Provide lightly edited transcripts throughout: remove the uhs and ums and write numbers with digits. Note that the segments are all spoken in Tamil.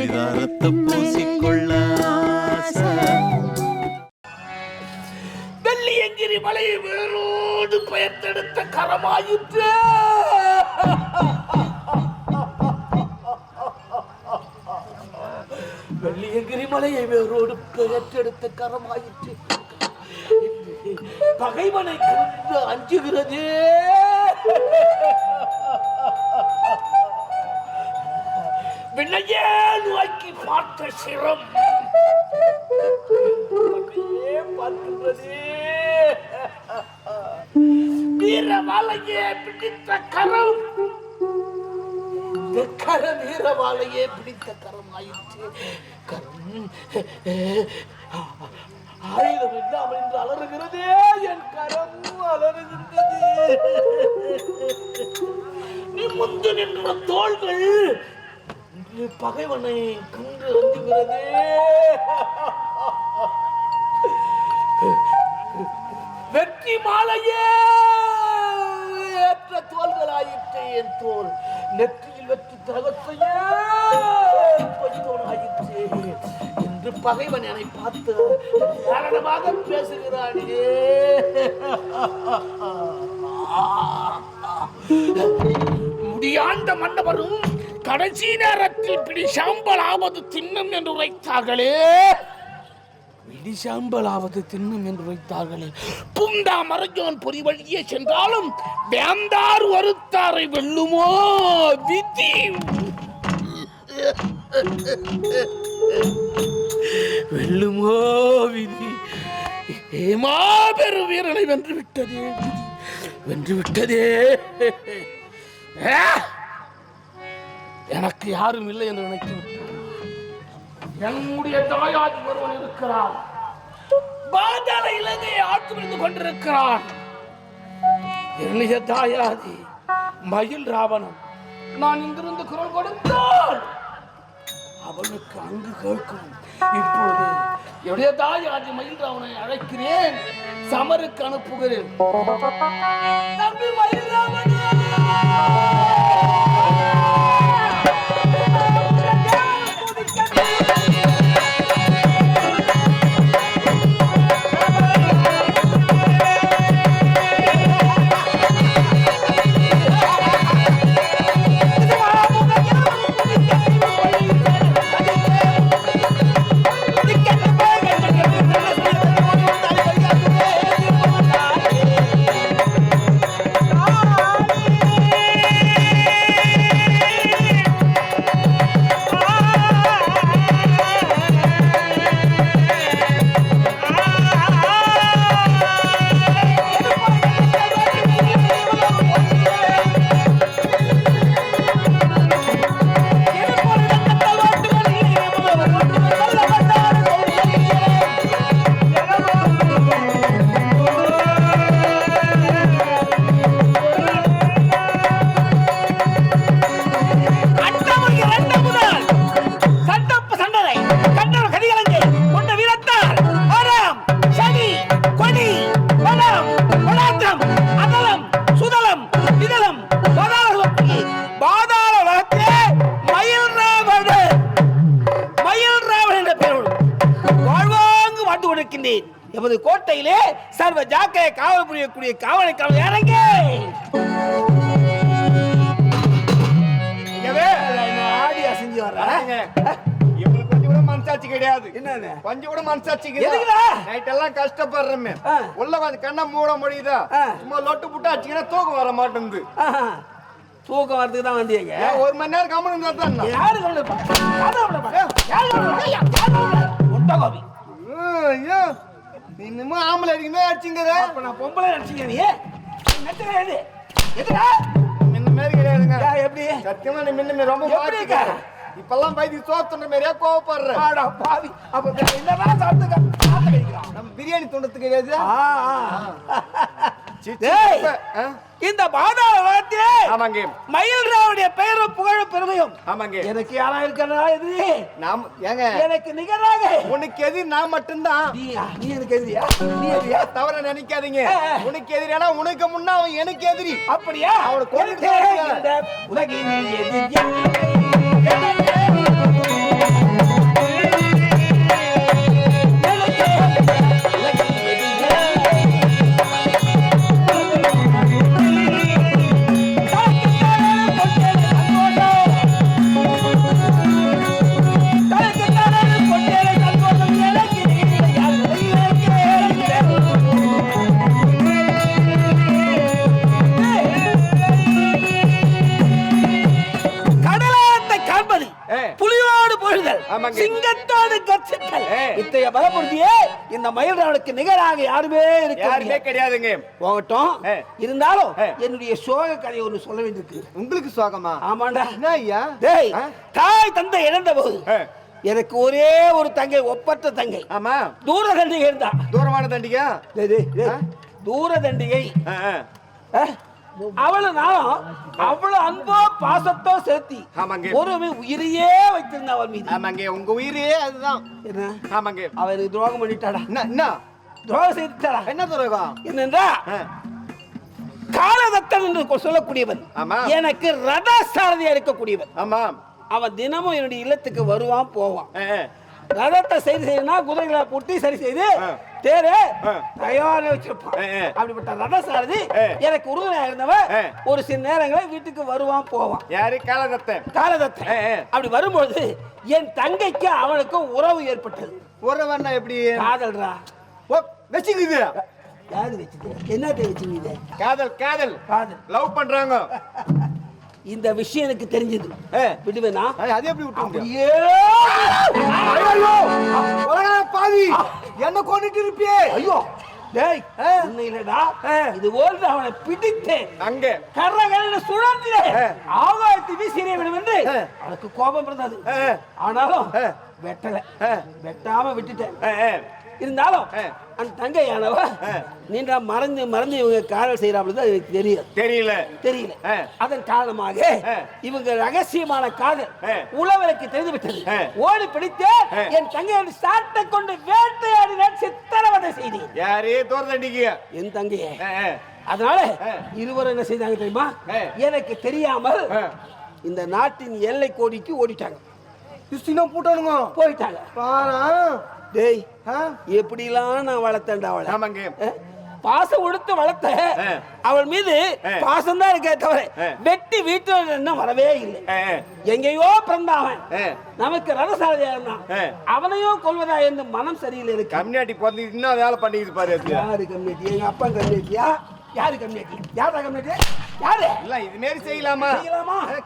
பரிதாரத்தை பூசிக்கொள்ள வெள்ளியங்கிரி மலையை வேரோடு பெயர்த்தெடுத்த கரமாயிற்று. வெள்ளியங்கிரி மலையை வேரோடு பெயர்த்தெடுத்த கரமாயிற்று. பகைவனை கொண்டு அஞ்சுகிறது. வினையே நோக்கி பார்த்த சிரம் பார்க்கின்றது. வீரவாளையே பிடித்த கரம், வீரவாளையே பிடித்த கரம் ஆயிற்று. கரம் ஆயுதம் இல்லாமல் என்று அலறுகிறதே, என் கரம் அலறுகின்றது. நிமிர்ந்து நின்ற தோள்கள் பகைவனை கண்டு அஞ்சுகிறது. வெற்றி மாலையே ஏற்ற தோள்களாயிற்று என் தோல். நெற்றியில் வெற்றி தகத்தையே ஆயிற்று என்று பகைவன் என்னை பார்த்து காரணமாக பேசுகிறானே. முடியாண்ட மன்னவரும் கடைசி நேரத்தில் பிடி சாம்பலாவது தின்னும் என்று உரைத்தார்களே. பிடி சாம்பலாவது தின்னும் என்று உரைத்தார்களே. புந்தா மறைஞ்சோன் பொறி வழியே சென்றாலும் வேந்தார் வருத்தாரை வெல்லுமோ விதி. வெல்லுமோ விதி. மாபெரும் வீரனை வென்று விட்டதே, வென்று விட்டதே. எனக்கு யாரும் இல்லை என்று நினைத்து விட்டார். என்னுடைய தாயாதி ஒருவன் இருக்கிறான். பாதாள இலங்கையை ஆட்சி கொண்டிருக்கிறான். என்னுடைய தாயாதி மயில் ராவணன். நான் இங்கிருந்து குரல் கொடுத்தால் அவனுக்கு அங்கு கேட்கும். இப்போது என்னுடைய தாயாதி மயில் ராவணனை அழைக்கிறேன், சமருக்கு அனுப்புகிறேன். தம்பி மயில் ராவணன், எமது கோட்டையிலே சர்வ ஜாக்கையை காவல் புரியக்கூடிய காவலுக்காக இறங்க. ஆடி அசைஞ்சு வர்றாங்க. இவங்களுக்கு கொஞ்சம் கூட மனசாட்சி கிடையாது. என்ன கொஞ்சம் கூட மனசாட்சி கிடையாது. நைட் எல்லாம் கஷ்டப்படுறமே, உள்ள கொஞ்சம் கண்ணை மூட முடியுதா? சும்மா லொட்டு புட்டு அடிச்சுக்கினா தூக்கம் வர மாட்டேங்குது. தூக்கம் வரதுக்கு தான் வந்தீங்க. ஒரு மணி நேரம் கம்மனு தான். யாரு இன்னும் ஆம்பளை அடிக்கணும் அடிச்சுங்கிற. நான் பொம்பளை அடிச்சுங்க. நீ முன்ன மாதிரி கிடையாதுங்க. எப்படி சத்தியமா நீ முன்ன ரொம்ப பாதிக்க. இப்பெல்லாம் பைத்தி சோத்துன்ற மாதிரியா கோவப்படுற. பாவி அப்ப என்னதான் சாப்பிட்டு நம்ம பிரியாணி துண்டத்து கிடையாது. இந்த பாதாள உலகத்திலே ஆமாங்க மயில் ராவுடைய பெயரும் புகழும் பெருமையும் ஆமாங்க எனக்கு யாரா இருக்கிறதா? எது நாம் ஏங்க எனக்கு நிகராக உனக்கு எதிரி நான் மட்டும்தான். நீ எனக்கு எதிரியா? நீ எதிரியா? தவற நினைக்காதீங்க. உனக்கு எதிரினா உனக்கு முன்னா அவன் எனக்கு எதிரி. அப்படியா? அவனை கொண்டு உலகின் எதிரி புலியோடு பொழுதல், சிங்கத்தோடு கர்ச்சித்தல், இத்தகைய பலபுரிதியே இந்த மயில்ராவனுக்கு நிகராக யாருமே கிடையாதுங்க. போகட்டும், இருந்தாலும் என்னுடைய சோக கதை ஒன்று சொல்ல வேண்டியிருக்கு. உங்களுக்கு சோகமா? ஆமாண்டா. டேய், தாய் தந்தை இழந்த போது எனக்கு ஒரே ஒரு தங்கை, ஒப்பற்ற தங்கை. ஆமா, தூர தண்டிகை இருந்தா. தூரமான தண்டிகை? தூர தண்டிகை. அவளு நானும் அவ்வளவு அன்போ பாசத்தோ சேர்த்தி ஒரு உயிரையே வைத்திருந்தா அவள் மீது. ஆமாங்க, உங்க உயிரே அதுதான். என்ன? ஆமாங்க, அவருக்கு துரோகம் பண்ணிட்டாடா. என்ன துரோகம் செய்துட்டாடா? என்ன துரோகம்? என்னன்றா, காலதத்தன் என்று சொல்லக்கூடியவன் எனக்கு ரத சாரதியா இருக்கக்கூடியவன். ஆமா, அவன் தினமும் என்னுடைய இல்லத்துக்கு வருவான் போவான். ரதத்தை சரி செய்யணும், குதிரைகளை பூட்டி சரி செய்து தேரே தயாரா வச்சிருப்பான். அப்படிப்பட்ட ரத சாரதி எனக்கு உறுதுணையா இருந்தவன் ஒரு சில நேரங்களில் வீட்டுக்கு வருவான் போவான். யாரு? காலதத்தன். காலதத்தன். அப்படி வரும்பொழுது என் தங்கைக்கு அவனுக்கும் உறவு ஏற்பட்டது. உறவுன்னா எப்படி? காதல்ரா. வச்சுக்குது. யாரு வச்சுது? என்னத்தை வச்சுக்குது? காதல். காதல் காதல் லவ் பண்றாங்க. இந்த விஷயம் எனக்கு தெரிஞ்சது. விடுவேனா? அதே எப்படி விட்டு? பாவி, என்ன கொண்டுட்டு இருப்பியே? ஐயோ டேய், இல்லடா, இது போல அவனை பிடித்தேன். அங்க கரகரன சுழற்றிலே ஆகாயத்தை வீசினே வேண்டும் என்று எனக்கு கோபம் இருந்தது. ஆனாலும் வெட்டல, வெட்டாம விட்டுட்டேன். இருந்தாலும் அந்த தங்கையானவ நீண்ட மறந்து மறந்து இவங்க காதல் செய்யறாங்க தெரியல. அதன் காரணமாக இவங்க ரகசியமான காதல் உளவருக்கு தெரிந்து விட்டது. ஓடி பிடித்து என் தங்கையோட சாட்டை கொண்டு வேட்டையாடி சித்திரவதை செய்தேன். யாரே தோர்தண்டிக்க? என் தங்கையே. அதனால இருவரும் என்ன செய்தாங்க தெரியுமா? எனக்கு தெரியாமல் இந்த நாட்டின் எல்லை கோடிக்கு ஓடிட்டாங்க. போயிட்டாங்க. டேய், எப்படிலாம் நான் வளர்த்தேன்டா அவளை. ஆமாங்க, பாசம் கொடுத்து வளர்த்த அவள் மீது பாசம் தான் இருக்கே தவிர வெட்டி வீட்டில் என்ன வரவே இல்லை. எங்கேயோ பிறந்தாவன் நமக்கு ரதசாரதியா இருந்தான், அவனையும் கொள்வதா என்று மனம் சரியில்லை இருக்கு. கம்யூனிட்டி பிறந்து இன்னும் வேலை பண்ணிக்கிட்டு பாரு. யாரு கம்யூனிட்டி? எங்க அப்பா கம்யூனிட்டியா? யாரு கம்யூனிட்டி? யாரா கம்யூனிட்டி? யாரு? இல்ல இது மாரி செய்யலாமா?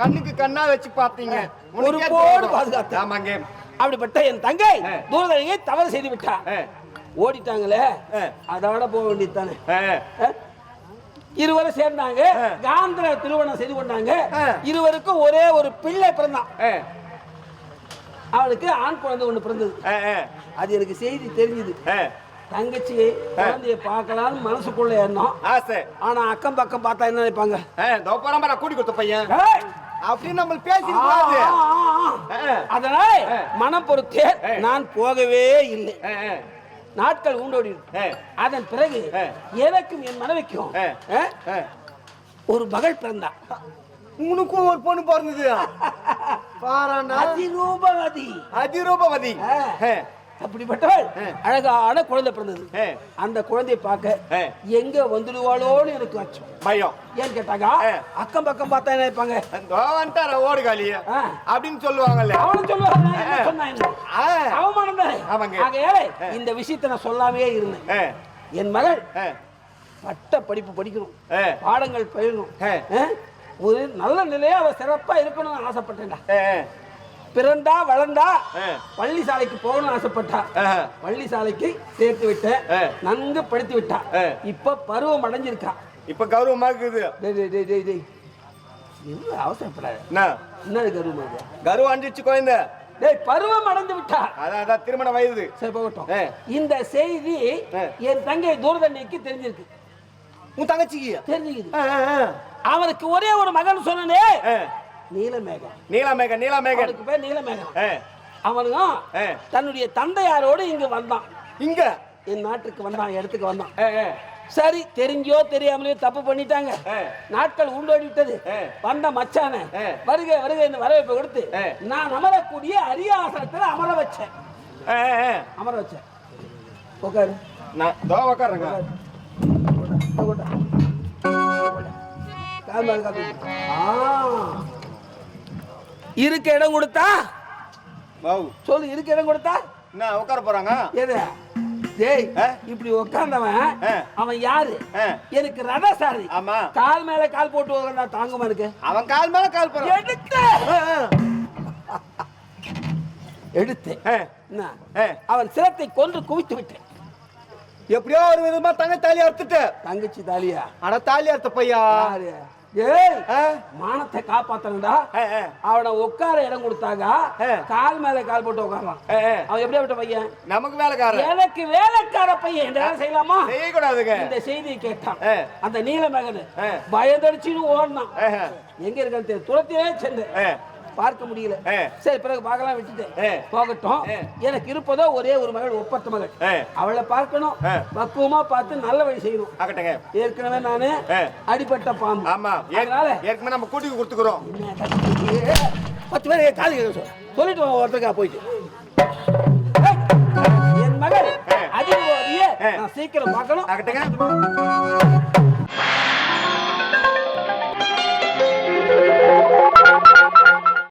கண்ணுக்கு கண்ணா வச்சு பாத்தீங்க, ஒரு போடு பாதுகாத்து. ஆமாங்க, அப்படிப்பட்ட என் தங்கை தூரதரையை தவறு செய்து விட்டா. ஓடிட்டாங்களே, அதோட போக வேண்டியதானே. இருவரும் சேர்ந்தாங்க, காந்திர திருமணம் செய்து கொண்டாங்க. இருவருக்கும் ஒரே ஒரு பிள்ளை பிறந்தான். அவளுக்கு ஆண் குழந்தை ஒண்ணு பிறந்தது. அது எனக்கு செய்தி தெரிஞ்சது. தங்கச்சி குழந்தைய பார்க்கலாம்னு மனசுக்குள்ள எண்ணம் ஆசை. ஆனா அக்கம் பக்கம் பார்த்தா என்ன நினைப்பாங்க? கூட்டி கொடுத்த பையன் அப்படின்னு நம்ம பேசிருக்கோம். அதனால மனம் பொறுத்தே நான் போகவே இல்லை. நாட்கள் ஊண்டோடி. அதன் பிறகு எனக்கும் என் மனைவிக்கும் ஒரு மகள் பிறந்தா. உனக்கும் ஒரு பொண்ணு பிறந்தது. அதிரூபவதி. அதிரூபவதி. அப்படிப்பட்டவள் அழகான குழந்தை பிறந்தது. அந்த குழந்தையை பார்க்க எங்க வந்துடுவாளோன்னு எனக்கு அச்சம், பயம். ஏன்னு கேட்டாங்க, அக்கம் பக்கம் பார்த்தா என்ன நினைப்பாங்க? ஓடுகாலி அப்படின்னு சொல்லுவாங்கல்ல. அவனு சொல்லுவாங்க, அவமானம் தானே. ஆகையால இந்த விஷயத்தை நான் சொல்லாமே இருந்தேன். என் மகள் பட்ட படிப்பு படிக்கணும், பாடங்கள் பயிரணும், ஒரு நல்ல நிலையா அவ சிறப்பா இருக்கணும்னு ஆசைப்பட்டேன்டா. பிறந்தா வளர்ந்தா பள்ளி சாலைக்கு போகணும்னு ஆசைப்பட்டா. பள்ளி சாலைக்கு சேர்த்து விட்ட, நன்கு படித்து விட்டா. இப்ப பருவம் அடைஞ்சிருக்கா. இப்ப கௌரவமா இருக்குது. அவசரப்படாது. என்ன கௌரவமா? கௌரவம் அடைஞ்சிச்சு குழந்தை. பருவம் அடைந்து விட்டா. அதான் திருமண வயது. சரி, போகட்டும். இந்த செய்தி என் தங்கை தூரதண்டிக்கு தெரிஞ்சிருக்கு. உன் தங்கச்சிக்கு தெரிஞ்சுக்குது. அவனுக்கு ஒரே ஒரு மகன் சொன்னே, நீலமேகம். நீலமேகம். நீலமேகம் பேர் நீலமேகம். அவனும் தன்னுடைய தந்தையாரோடு இங்க வந்தான். இங்க என் நாட்டுக்கு வந்தான், இடத்துக்கு வந்தான். சரி, தெரிஞ்சோ தெரியாமலையோ தப்பு பண்ணிட்டாங்க. நாட்கள் உண்டோடி விட்டது. வந்த மச்சான வருக வருக என்று வரவேற்பு கொடுத்து நான் அமரக்கூடிய அரியாசனத்தில் அமர வச்சேன். அமர வச்சேன். உட்காரு. நான் தோ உட்காருங்க. இருக்க இடம் கொடுத்தா சொல்லு. இருக்க இடம் கொடுத்தா நான் உட்கார போறாங்க. எது? டேய், இப்படி உட்கார்ந்தவன் அவன் யாரு? எனக்கு ரதசாரதி. ஆமா, கால் மேல கால் போட்டு தாங்குமா இருக்கு. அவன் கால் மேல கால் போறான். எடுத்து எடுத்தேன். என்ன? அவன் சிரத்தை கொன்று குவித்து விட்டேன். எப்படியோ ஒரு விதமா தங்க தாலி அறுத்துட்டு. தங்கச்சி தாலியா? அட தாலி அறுத்த பையா. ஏய், மானத்தை காப்பாத்தணும்டா. அவனை உட்கார இடம் கொடுத்தாங்க, கால் மேல கால் போட்டு உட்காரலாம். அவன் எப்படி விட்ட பையன்? நமக்கு வேலைக்கார, எனக்கு வேலைக்கார பையன். இந்த வேலை செய்யலாமா? செய்யக்கூடாதுங்க. இந்த செய்தியை கேட்டான் அந்த நீலமகன். பயந்தடிச்சுன்னு ஓடனான். எங்க இருக்க துரத்தியே சென்று பார்க்க முடியல. சரி, பிறகு பார்க்கலாம் விட்டுட்டேன். போகட்டும். எனக்கு இருப்பதோ ஒரே ஒரு மகள், ஒப்பற்ற மகள். அவளை பார்க்கணும், பக்குவமா பார்த்து நல்ல வழி செய்யணும். ஏற்கனவே நானு அடிப்பட்ட பாம்பு. ஆமா, ஏற்கனவே நம்ம கூட்டிக்கு கொடுத்துக்கிறோம். 10 பேர் காலி சொல்லிட்டு ஒருத்தருக்கா போயிட்டு என் மகள் அதிக நான் சீக்கிரம் பார்க்கணும்.